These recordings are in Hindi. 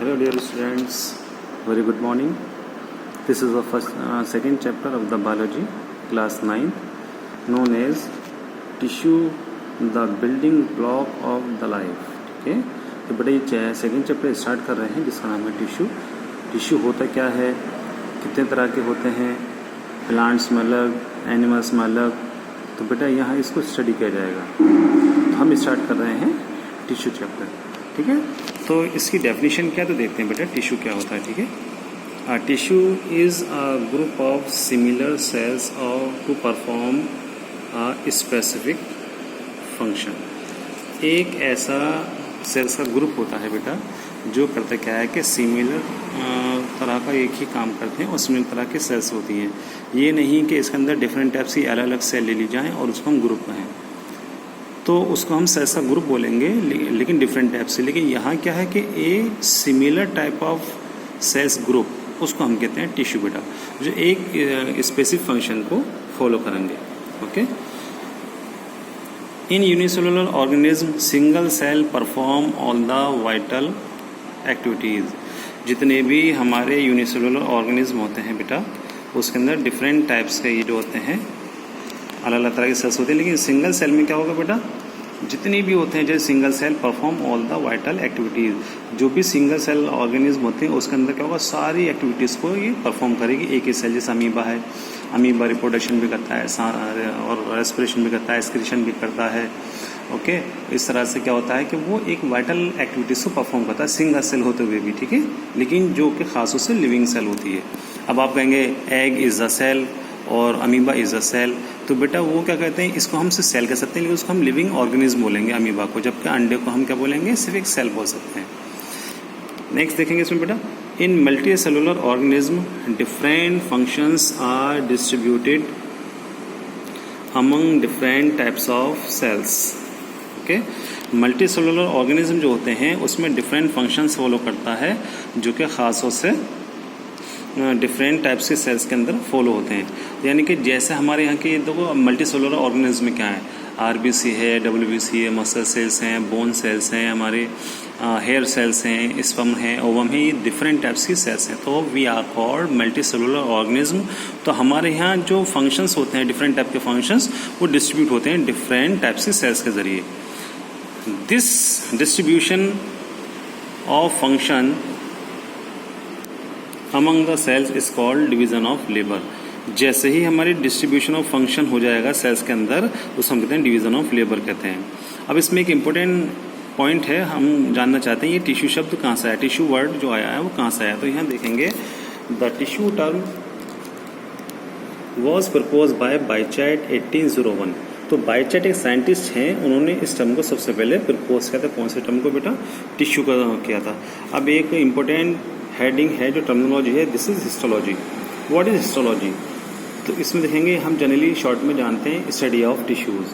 Hello dear students, very good morning. This is the second chapter of the biology, class 9, known as tissue, the building block of the life. ठीक है, तो बेटा ये सेकेंड चैप्टर स्टार्ट कर रहे हैं जिसका नाम है टिश्यू. टिश्यू होता क्या है, कितने तरह के होते हैं, प्लांट्स में अलग, एनिमल्स में अलग. तो बेटा यहाँ इसको स्टडी किया जाएगा. तो हम स्टार्ट कर रहे हैं टिश्यू चैप्टर. ठीक है, तो इसकी डेफिनेशन क्या तो देखते हैं बेटा टिश्यू क्या होता है. ठीक है, tissue is a group of similar cells और to perform a specific function. एक ऐसा सेल्स का ग्रुप होता है बेटा जो करता क्या है कि सिमिलर तरह का एक ही काम करते हैं और सिमिलर तरह की सेल्स होती हैं. ये नहीं कि इसके अंदर डिफरेंट टाइप्स की अलग अलग सेल ले ली जाएँ और उसको हम ग्रुप कहें, तो उसको हम सेल्स का ग्रुप बोलेंगे लेकिन डिफरेंट टाइप से. लेकिन यहाँ क्या है कि a similar type of cells group उसको हम कहते हैं टिश्यू बेटा, जो एक स्पेसिफिक फंक्शन को फॉलो करेंगे. Okay, in unicellular organism single cell perform all the vital activities. जितने भी हमारे यूनिसेलुलर ऑर्गेनिज्म होते हैं बेटा उसके अंदर डिफरेंट टाइप्स के ये जो होते हैं अलग अलग तरह के सेल्स होते हैं. लेकिन सिंगल सेल में क्या होगा बेटा, जितनी भी होते हैं जैसे single cell perform all the vital activities. जो भी सिंगल सेल ऑर्गेनिज्म होते हैं उसके अंदर क्या होगा, सारी एक्टिविटीज़ को ये परफॉर्म करेगी. एक ही सेल जैसे अमीबा है, अमीबा रिप्रोडक्शन भी करता है और रेस्पिरेशन भी करता है, एक्सक्रीशन भी करता है. ओके, इस तरह से क्या होता है कि वो एक वाइटल एक्टिविटीज़ को परफॉर्म करता है सिंगल सेल होते हुए भी. ठीक है, लेकिन जो कि खासों से लिविंग सेल होती है. अब आप कहेंगे एग इज़ अ सेल और अमीबा इज़ अ सेल, तो बेटा वो क्या कहते हैं, इसको हम सिर्फ सेल कह सकते हैं लेकिन उसको हम लिविंग ऑर्गेनिज्म बोलेंगे अमीबा को, जबकि अंडे को हम क्या बोलेंगे, सिर्फ एक सेल बोल सकते हैं. नेक्स्ट देखेंगे इसमें बेटा, in multi cellular organism different functions are distributed among different types of cells. Okay, multi cellular organism जो होते हैं उसमें डिफरेंट फंक्शंस फॉलो करता है जो कि खासों से डिफरेंट टाइप्स के सेल्स के अंदर फॉलो होते हैं. यानी कि जैसे हमारे यहाँ के देखो मल्टी सेलुलर ऑर्गेनिज्म में क्या है, आरबीसी है, डब्ल्यूबीसी है, मसल सेल्स हैं, बोन सेल्स हैं, हमारे हेयर सेल्स हैं, स्पर्म है, ओवम है, ये डिफरेंट टाइप्स की सेल्स हैं. तो we are called multi cellular organism. तो हमारे यहाँ जो फंक्शंस होते हैं डिफरेंट टाइप के फंक्शंस वो डिस्ट्रीब्यूट होते हैं डिफरेंट टाइप्स के सेल्स के ज़रिए. This distribution of function among the cells is called division of labour. जैसे ही हमारी डिस्ट्रीब्यूशन ऑफ फंक्शन हो जाएगा सेल्स के अंदर उसको हम कहते हैं डिवीजन ऑफ लेबर कहते हैं. अब इसमें एक इम्पोर्टेंट पॉइंट है, हम जानना चाहते हैं ये टिश्यू शब्द कहाँ से आया, टिश्यू वर्ड जो आया है वो कहाँ से आया. तो यहाँ देखेंगे the tissue term was propose by Bichat 1801. तो बाइचैट एक साइंटिस्ट हैं, उन्होंने इस टर्म को सबसे पहले प्रपोज किया था. कौन से टर्म को बेटा, टिश्यू का किया था. अब एक इम्पोर्टेंट हेडिंग है जो टर्मिनोलॉजी है, this is histology. What is histology, तो इसमें देखेंगे हम जनरली शॉर्ट में जानते हैं स्टडी ऑफ टिश्यूज़.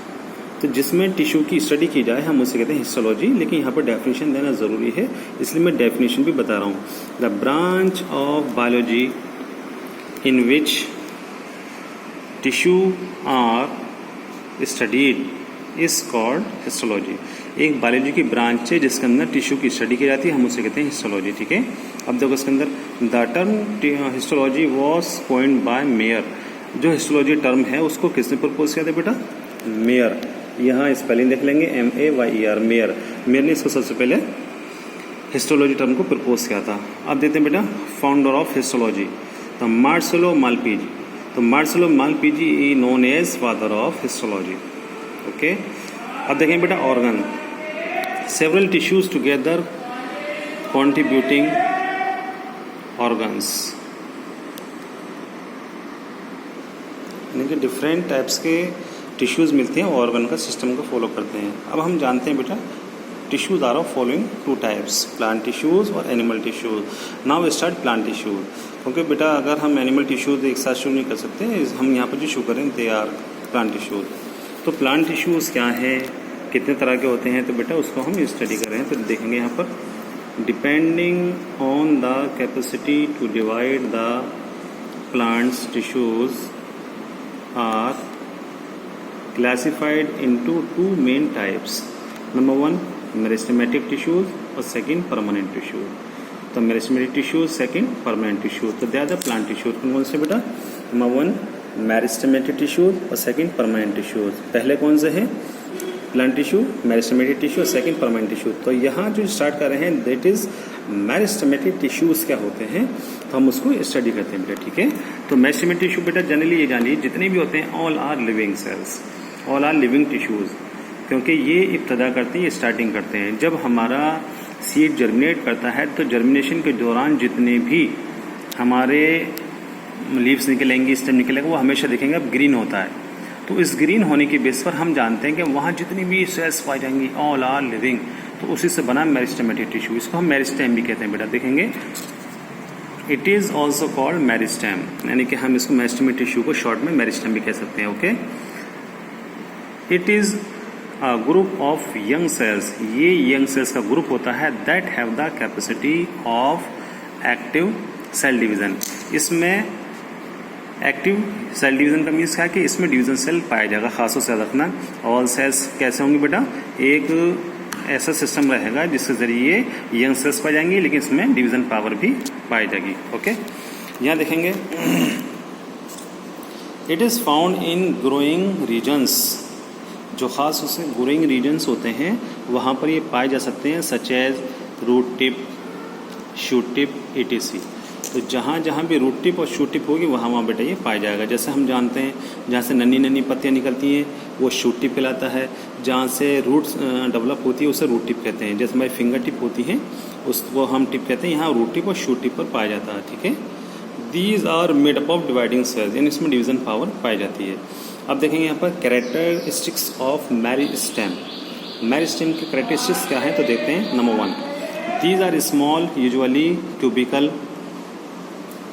तो जिसमें टिश्यू की स्टडी की जाए हम उसे कहते हैं हिस्टोलॉजी. लेकिन यहाँ पर डेफिनेशन देना ज़रूरी है इसलिए मैं डेफिनेशन भी बता रहा हूँ. The branch of biology in which tissue are studied is called histology. एक बायोलॉजी की ब्रांच है जिसके अंदर टिश्यू की स्टडी की जाती है, हम उसे कहते हैं हिस्टोलॉजी. ठीक है, अब देखो इसके अंदर the term histology was coined bye mayor. जो हिस्टोलॉजी टर्म है उसको किसने प्रपोज किया था बेटा, मेयर. यहाँ स्पेलिंग देख लेंगे MEYER, मेयर. मेयर ने इसको सबसे पहले हिस्टोलॉजी टर्म को प्रपोज किया था. अब देखते हैं बेटा founder of histology the Marcello Malpighi. तो Marcello Malpighi is known as father of histology. Okay, अब देखें बेटा organ, several tissues together contributing organs. यानी कि डिफरेंट टाइप्स के टिश्यूज़ मिलते हैं ऑर्गन का सिस्टम को फॉलो करते हैं. अब हम जानते हैं बेटा tissues are of following two types, plant tissues और animal tissues. Now start plant tissues. क्योंकि बेटा अगर हम एनिमल टिश्यूज़ एक साथ शुरू नहीं कर सकते, हम यहाँ पर जो शुरू करें दे आर प्लांट टिश्यूज़. तो प्लांट टिश्यूज़ क्या है, कितने तरह के होते हैं, तो बेटा उसको हम स्टडी कर रहे हैं. तो देखेंगे यहाँ पर depending on the capacity to divide the plants tissues are classified into two main types. Number 1 meristematic tissues और सेकंड परमानेंट टिश्यूज़. तो meristematic tissue, second permanent tissue. तो they are the plant tissue. कौन से बेटा? नंबर 1 मेरिस्टेमेटिक टिश्यू और सेकंड परमानेंट टिश्यू। पहले कौन से हैं? प्लांट टिश्यू, मेरिस्टेमेटिक टिश्यू और सेकंड परमानेंट टिश्यू। तो यहाँ जो स्टार्ट कर रहे हैं दैट इज मेरिस्टेमेटिक टिश्यूज क्या होते हैं, तो हम उसको स्टडी करते हैं बेटा, ठीक है। तो मेरिस्टेमेटिक टिश्यू बेटा जनरली ये जानिए जितने भी होते हैं all are living cells, all are living tissues, क्योंकि ये इब्तदा करते हैं, ये स्टार्टिंग करते हैं। जब हमारा सीड जर्मिनेट करता है तो जर्मिनेशन के दौरान जितने भी हमारे लीव्स निकलेंगे, स्टेम निकलेगा, वो हमेशा देखेंगे अब ग्रीन होता है। तो इस ग्रीन होने की बेस पर हम जानते हैं कि वहाँ जितनी भी सेल्स पाई जाएंगी ऑल आर लिविंग, तो उसी से बना मेरिस्टेमेटिक टिश्यू। इसको हम मेरिस्टेम भी कहते हैं बेटा, देखेंगे। It is also called meristem, यानी कि हम इसको मेरिस्टेमेटिक टिश्यू को शॉर्ट में मेरिस्टेम भी कह सकते हैं, okay. It is a group of young cells, ये यंग सेल्स का ग्रुप होता है that have the capacity of active cell division. इसमें एक्टिव सेल डिवीजन का मीन्स क्या है कि इसमें डिवीजन सेल पाया जाएगा। खासतौर से रखना, ऑल सेल्स कैसे होंगे बेटा? एक ऐसा सिस्टम रहेगा जिसके जरिए यंग सेल्स पाए जाएंगे, लेकिन इसमें डिवीजन पावर भी पाई जाएगी, ओके। यहाँ देखेंगे it is found in growing regions, जो खास उससे ग्रोइंग रीजन्स होते हैं वहाँ पर ये पाए जा सकते हैं, such as root tip, shoot tip, etc। तो जहाँ जहाँ भी रूट टिप और शूट टिप होगी वहाँ बेटा ये पाया जाएगा। जैसे हम जानते हैं जहाँ से नन्ही नन्ही पत्तियाँ निकलती हैं वो शूट टिप कहलाता है, जहाँ से रूट्स डेवलप होती है उसे रूट टिप कहते हैं। जैसे हमारी फिंगर टिप होती है उसको हम टिप कहते हैं, यहाँ रूट टिप और शूट टिप पर पाया जाता है, ठीक है। These are made up of dividing cells, यानी इसमें डिवीजन पावर पाई जाती है। अब देखेंगे यहाँ पर कैरेक्टरिस्टिक्स ऑफ मेरिस्टेम। मेरिस्टेम के कैरेक्टरिस्टिक्स क्या है तो देखते हैं। Number 1, these are small usually cubical,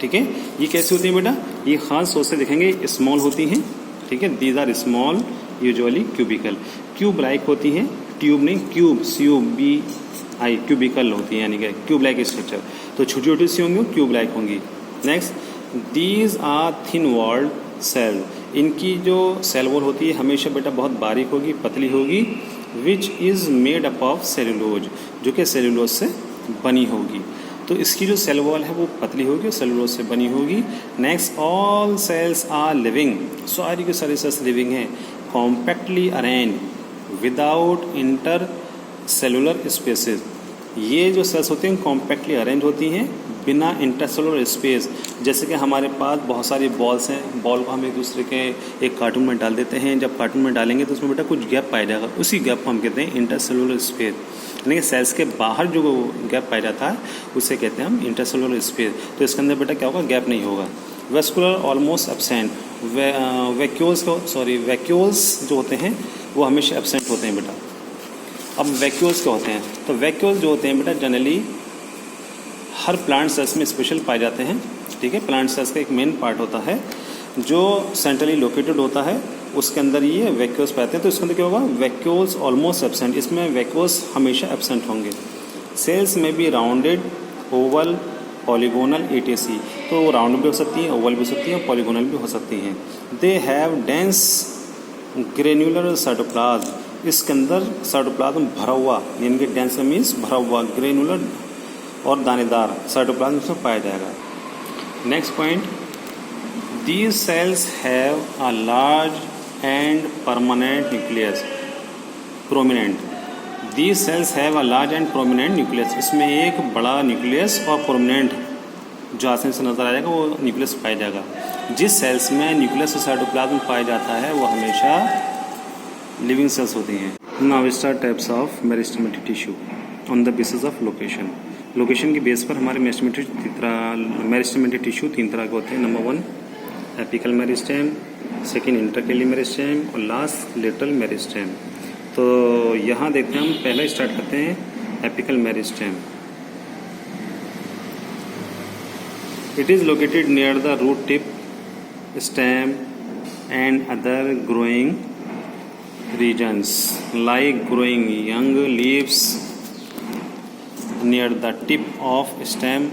ठीक है। ये कैसी होती है बेटा? ये खास तौर से देखेंगे स्मॉल होती हैं, ठीक है। These are small usually cubical, cube like होती हैं, ट्यूब नहीं, क्यूब, CUBI, क्यूबिकल होती है, यानी कि क्यूब लाइक स्ट्रक्चर। तो छोटी छोटी सी होंगी क्यूब लाइक होंगी। Next, these are thin walled cell, इनकी जो सेल वॉल होती है हमेशा बेटा बहुत बारीक होगी, पतली होगी, which is made up of cellulose, जो कि सेलुलोज से बनी होगी। तो इसकी जो सेल वॉल है वो पतली होगी और सेलुलोज से बनी होगी। Next, all cells are living, सारी की सारी सेल्स लिविंग हैं, compactly arrange without inter cellular spaces. ये जो सेल्स होती हैं कॉम्पैक्टली अरेंज होती हैं बिना इंटरसेलुलर स्पेस। जैसे कि हमारे पास बहुत सारी बॉल्स हैं, बॉल को हम एक दूसरे के एक कार्टून में डाल देते हैं, जब कार्टून में डालेंगे तो उसमें बेटा कुछ गैप पाया जाएगा, उसी गैप को हम कहते हैं इंटरसेलुलर स्पेस। यानी कि सेल्स के बाहर जो गैप पाया जाता है उसे कहते हैं हम इंटरसेलुलर स्पेस। तो इसके अंदर बेटा क्या होगा? गैप नहीं होगा। वेस्कुलर ऑलमोस्ट एब्सेंट, वैक्यूल्स जो होते हैं वो हमेशा एब्सेंट होते हैं बेटा। अब वैक्यूल्स क्या होते हैं? तो वैक्यूल्स जो होते हैं बेटा जनरली हर प्लांट सेल्स में स्पेशल पाए जाते हैं, ठीक है। प्लांट सेल्स का एक मेन पार्ट होता है जो सेंट्रली लोकेटेड होता है, उसके अंदर ये वैक्यूल्स पाते हैं। तो इसके अंदर क्या होगा? वैक्यूल्स ऑलमोस्ट एब्सेंट, इसमें वैक्यूल्स हमेशा एब्सेंट होंगे। सेल्स में भी राउंडेड, ओवल, पॉलीगोनल, etc। तो राउंड भी हो सकती हैं, ओवल भी हो सकती हैं, पॉलीगोनल भी हो सकती हैं। They have dense granular cytoplasm, इसके अंदर साइटोप्लाज्म भरा हुआ, यानी कि डेंस मीन्स भरा हुआ, ग्रेनुलर और दानेदार साइटोप्लाज्म इसमें पाया जाएगा। Next point, these cells have a large and permanent nucleus prominent. These cells have a large and prominent nucleus, इसमें एक बड़ा न्यूक्लियस और प्रोमिनेंट जो आसानी से नजर आ जाएगा वो न्यूक्लियस पाया जाएगा। जिस सेल्स में न्यूक्लियस और साइटोप्लाज्म पाया जाता है वो हमेशा लिविंग सेल्स होती हैं। Now start types of meristematic tissue on the basis of location. Location की बेस पर हमारे मेरिस्टेमेटिक टिश्यू तीन तरह के होते हैं। Number 1 apical meristem, second intercalary meristem और लास्ट लेटरल मेरिस्टेम। तो यहाँ देखते हैं, हम पहले स्टार्ट करते हैं apical meristem. It is located near the root tip, stem and other growing regions like growing young leaves near the tip of stem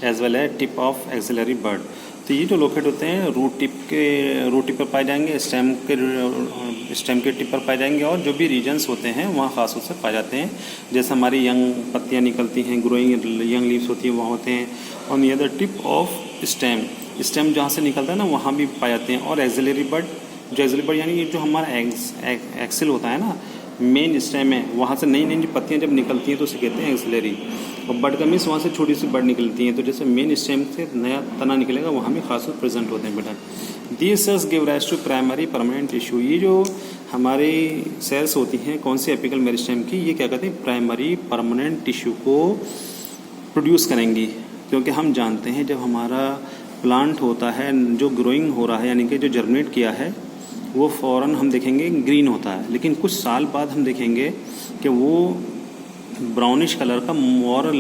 as well as tip of axillary bud। तो ये जो लोकेट होते हैं रूट टिप पर पाए जाएंगे, स्टेम के टिप पर पाए जाएंगे, और जो भी रीजन्स होते हैं वहाँ खास तौर से पाए जाते हैं। जैसे हमारी यंग पत्तियाँ निकलती हैं, ग्रोइंग यंग लीव्स होती हैं, वहाँ होते हैं। On the other tip of stem जहाँ से निकलता है ना वहाँ भी पाए जाते हैं। और एक्सिलरी बड, जो एक्सिलरी बड यानी जो हमारा एक्सिल होता है ना, मेन स्टेम है, वहाँ से नई नई जो पत्तियाँ जब निकलती हैं तो उसे कहते हैं एक्सिलरी। और बड का मीन्स वहाँ से छोटी सी बड निकलती हैं, तो जैसे मेन स्टेम से नया तना निकलेगा वहाँ भी खास तौर प्रेजेंट होते हैं बेटा। These cells give rise to primary permanent tissue. ये जो हमारी सेल्स होती हैं कौन सी एपिकल मेरिस्टेम की, ये क्या कहते हैं, प्राइमरी परमानेंट टिश्यू को प्रोड्यूस करेंगी। क्योंकि हम जानते हैं जब हमारा प्लांट होता है जो ग्रोइंग हो रहा है यानी कि जो जर्मिनेट किया है वो फ़ौरन हम देखेंगे ग्रीन होता है, लेकिन कुछ साल बाद हम देखेंगे कि वो ब्राउनिश कलर का और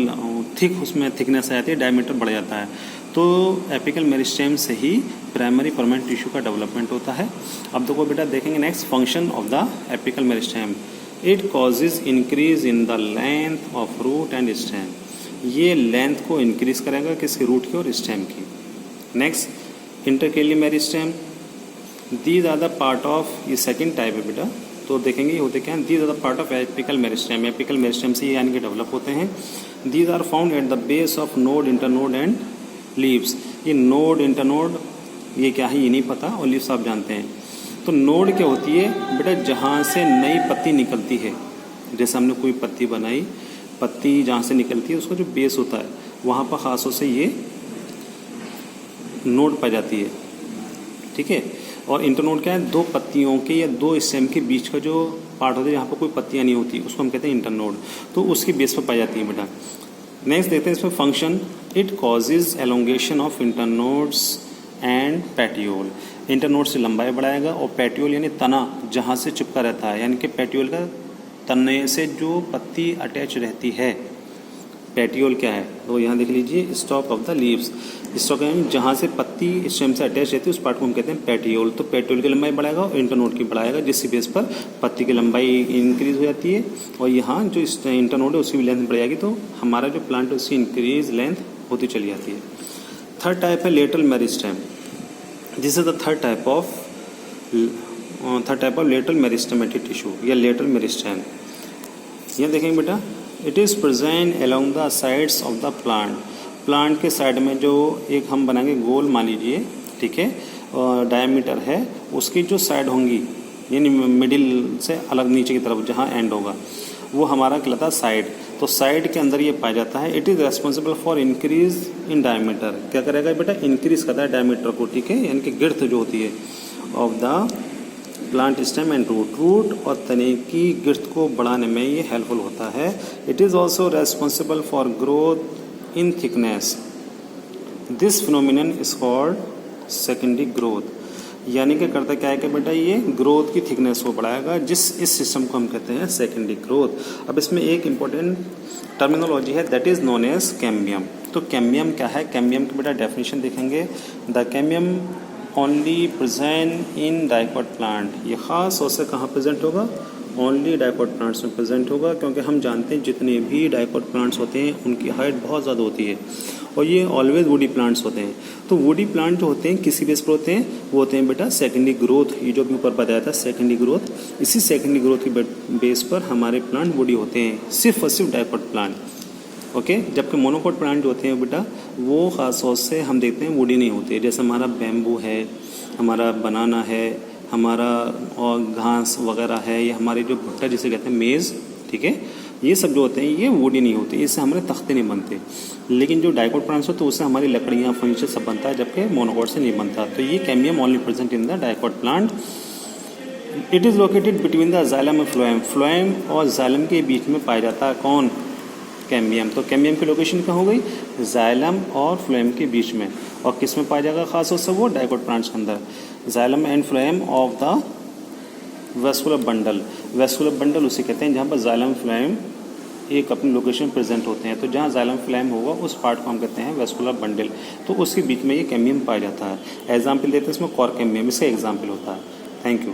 थिक उसमें थिकनेस आ जाती है, डायमीटर बढ़ जाता है। तो एपिकल मेरिस्टेम से ही प्राइमरी परमानेंट टिश्यू का डेवलपमेंट होता है। अब देखो बेटा देखेंगे next function of the apical meristem. It causes increase in the length of root and stem. ये लेंथ को इंक्रीज करेगा किसकी, रूट की और स्टेम की। Next intercalary meristem, these are the part of, ये सेकेंड टाइप है बेटा। तो देखेंगे ये होते क्या हैं, these are the part of apical meristem. Apical meristem से ये यानी कि डेवलप होते हैं। These are found at the base of node, internode and leaves. ये नोड इंटरनोड ये क्या है ये नहीं पता, और लीव्स आप जानते हैं। तो नोड क्या होती है बेटा, जहाँ से नई पत्ती निकलती है। जैसे हमने कोई पत्ती बनाई, पत्ती जहाँ से निकलती है उसका जो बेस होता है वहाँ पर खास तौर से ये नोड पाई जाती है, ठीक है। और इंटरनोड क्या है, दो पत्तियों के या दो स्टेम के बीच का जो पार्ट होता है जहाँ पर कोई पत्तियाँ नहीं होती उसको हम कहते हैं इंटरनोड। तो उसकी बेस पर पाई जाती है बेटा। नेक्स्ट देखते हैं इसमें function. It causes elongation of internodes and petiole. Internode से लंबाई बढ़ाएगा, और पैटियोल यानी तना जहाँ से चिपका रहता है, यानी कि पैटियोल का तने से जो पत्ती अटैच रहती है। पैटियोल क्या है, तो यहाँ देख लीजिए stock of the leaves. Stock यानी जहाँ से पत्ती स्टेम से अटैच रहती है उस पार्ट को हम कहते हैं पैटियोल। तो पैटियोल की लंबाई बढ़ाएगा और इंटरनोड की बढ़ाएगा, जिसकी बेस पर पत्ती की लंबाई इंक्रीज हो जाती है, और यहाँ जो इंटरनोड है उसकी भी लेंथ बढ़ जाएगी। तो हमारा जो प्लांट है उसकी इंक्रीज लेंथ होती चली जाती है। थर्ड टाइप है lateral meristem. This is the third type of lateral meristematic tissue या लेटरल मेरिस्टेम। यहाँ देखेंगे बेटा, it is present along the sides of the plant. Plant के साइड में जो एक हम बनाएंगे गोल मान लीजिए, ठीक है, डायमीटर है, उसकी जो साइड होंगी यानी मिडिल से अलग नीचे की तरफ जहाँ एंड होगा वो हमारा कहलाता है साइड। तो साइड के अंदर ये पाया जाता है। It is responsible for increase in diameter. क्या करेगा बेटा, इंक्रीज करता है डायमीटर को, ठीक है, यानी कि गिर्थ जो होती है of the plant stem and root और तने की गिर्थ को बढ़ाने में ये हेल्पफुल होता है। It is also responsible for growth in thickness. This phenomenon is called secondary growth. यानी कि करता क्या है कि बेटा ये ग्रोथ की थिकनेस को बढ़ाएगा, इस सिस्टम को हम कहते हैं सेकेंडरी ग्रोथ। अब इसमें एक इम्पोर्टेंट टर्मिनोलॉजी है that is known as cambium. तो कैम्बियम क्या है, कैम्बियम की बेटा डेफिनेशन देखेंगे। The cambium only present in dicot plant. ये ख़ास तौर से कहाँ प्रेजेंट होगा, ओनली डाइकोट प्लांट्स में प्रेजेंट होगा, क्योंकि हम जानते हैं जितने भी डाइकोट प्लांट्स होते हैं उनकी हाइट बहुत ज़्यादा होती है और ये ऑलवेज वुडी प्लांट्स होते हैं। तो वुडी प्लांट जो होते हैं किसी बेस पर होते हैं, वो होते हैं बेटा सेकेंडरी ग्रोथ। ये जो भी ऊपर बताया था सेकेंडरी ग्रोथ, इसी सेकेंडरी ग्रोथ की बेस पर हमारे प्लांट वुडी होते हैं, सिर्फ और सिर्फ डाइकोट प्लांट, ओके। जबकि मोनोकोट प्लांट जो होते हैं बेटा वो ख़ास तौर से हम देखते हैं वुडी नहीं होते। जैसे हमारा बैम्बू है, हमारा बनाना है, हमारा और घास वगैरह है, या हमारे जो भुट्टा जिसे कहते हैं मेज़, ठीक है, ये सब जो होते हैं ये वुडी नहीं होते, इससे हमारे तख्ते नहीं बनते। लेकिन जो डाइकोट प्लांट्स होते हैं उससे हमारी लकड़ियाँ फर्नीचर सब बनता है, जबकि मोनोकोट से नहीं बनता। तो ये cambium only present in the dicot plant. It is located between the xylem और फ्लोएम। फ्लोएम और जाइलम के बीच में पाया जाता है कौन, कैम्बियम। तो कैम्बियम की लोकेशन कहाँ हो गई, जाइलम और फ्लोएम के बीच में। और किस में पाया जाएगा खास तौर से, वो डाइकोट प्लांट्स के अंदर, xylem and phloem of the vascular bundle. Vascular bundle उसे कहते हैं जहाँ पर जाइलम फ्लोएम एक अपनी लोकेशन प्रेजेंट होते हैं। तो जहाँ जाइलम फ्लोएम होगा उस पार्ट को हम कहते हैं वेस्कुलर बंडल। तो उसके बीच में ये कैम्बियम पाया जाता है। एग्जाम्पल देते हैं इसमें कॉर्क कैम्बियम, इसका एग्जाम्पल होता है। Thank you.